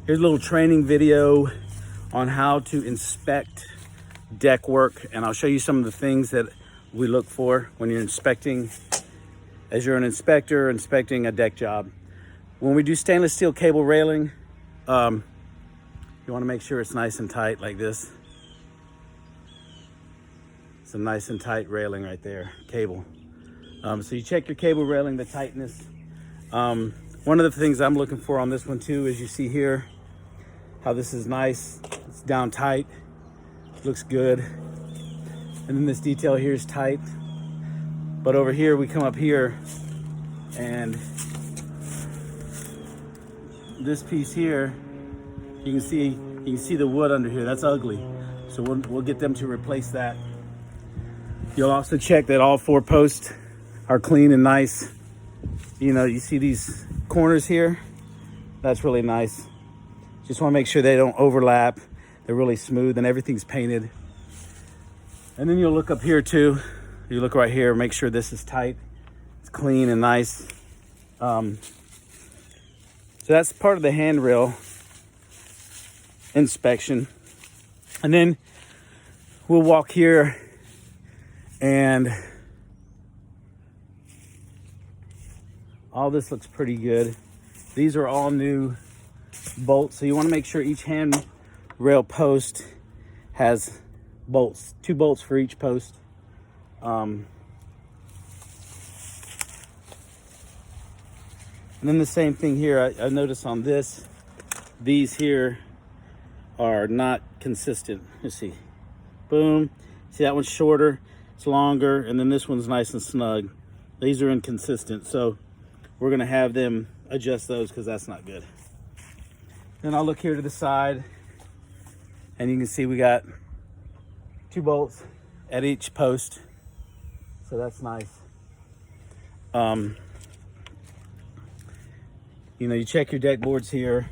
Here's a little training video on how to inspect deck work, and I'll show you some of the things that we look for when you're inspecting, as you're an inspector inspecting a deck job. When we do stainless steel cable railing, you want to make sure it's nice and tight like this. It's a nice and tight railing right there, cable. So you check your cable railing, the tightness. One of the things I'm looking for on this one too is you see here how this is nice. It's down tight, looks good. And then this detail here is tight. But over here, we come up here and this piece here, you can see the wood under here. That's ugly. So we'll get them to replace that. You'll also check that all 4 posts are clean and nice. You know, you see these corners here? That's really nice. Just want to make sure they don't overlap. They're really smooth and everything's painted. And then you'll look up here too. You look right here, make sure this is tight. It's clean and nice. So that's part of the handrail inspection. And then we'll walk here and all this looks pretty good. These are all new bolts. So you want to make sure each handrail post has bolts, 2 bolts for each post. And then the same thing here. I noticed on this, these here are not consistent. Let's see. Boom. See, that one's shorter, it's longer, and then this one's nice and snug. These are inconsistent, so we're gonna have them adjust those because that's not good. Then I'll look here to the side, and you can see we got 2 bolts at each post, so that's nice. You know, you check your deck boards here,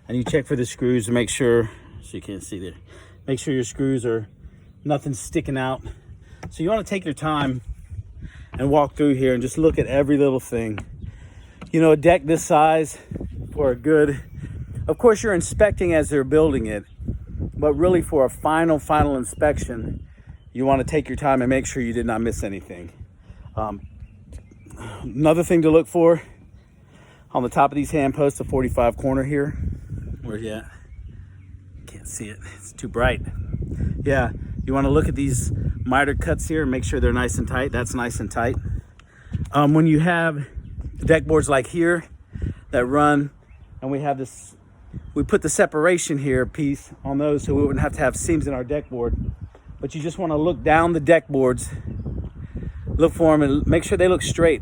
and you check for the screws to make sure, so you can't see there, make sure your screws are, nothing's sticking out. So you want to take your time and walk through here and just look at every little thing. You know, a deck this size for a good, of course you're inspecting as they're building it, but really for a final inspection, you want to take your time and make sure you did not miss anything. Another thing to look for, on the top of these hand posts, a 45 corner here. Where's it at? Can't see it, it's too bright. Yeah, you want to look at these miter cuts here and make sure they're nice and tight. That's nice and tight. When you have deck boards like here that run, and we have this, we put the separation here piece on those so we wouldn't have to have seams in our deck board. But you just want to look down the deck boards, look for them and make sure they look straight.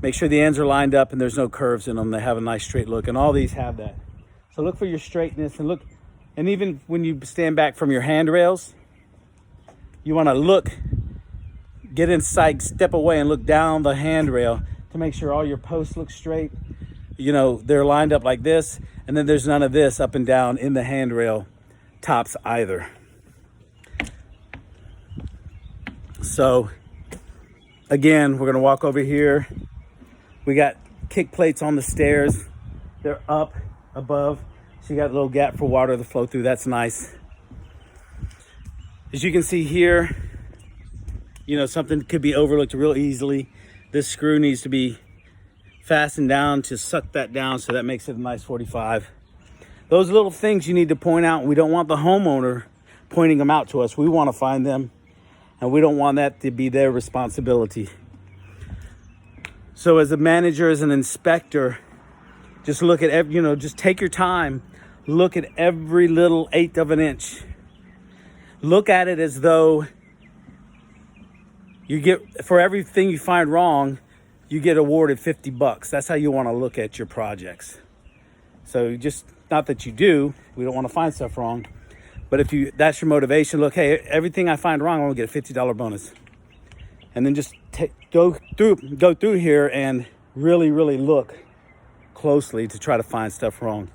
Make sure the ends are lined up and there's no curves in them. They have a nice straight look, and all these have that. So look for your straightness, and look, and even when you stand back from your handrails, you want to look, get inside, step away and look down the handrail to make sure all your posts look straight. You know, they're lined up like this, and then there's none of this up and down in the handrail tops either. So again, we're gonna walk over here. We got kick plates on the stairs. They're up above, so you got a little gap for water to flow through. That's nice. As you can see here, you know, something could be overlooked real easily. This screw needs to be fastened down to suck that down, so that makes it a nice 45. Those little things you need to point out. We don't want the homeowner pointing them out to us. We want to find them, and we don't want that to be their responsibility. So as a manager, as an inspector, just look at every, you know, just take your time. Look at every little 1/8 of an inch. Look at it as though you get, for everything you find wrong, you get awarded $50. That's how you want to look at your projects. So just, not that you do, we don't want to find stuff wrong, but if you, that's your motivation. Look, hey, everything I find wrong, I'm gonna get a $50 bonus. And then just go through here and really look closely to try to find stuff wrong.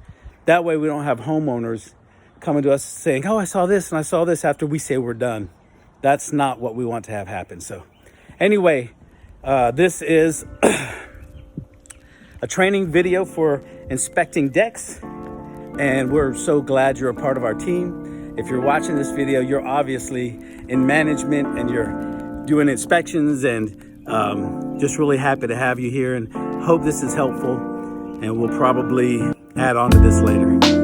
That way we don't have homeowners coming to us saying, oh, I saw this and I saw this after we say we're done. That's not what we want to have happen. So anyway, this is a training video for inspecting decks, and we're so glad you're a part of our team. If you're watching this video, you're obviously in management and you're doing inspections, and just really happy to have you here and hope this is helpful, and we'll probably add on to this later.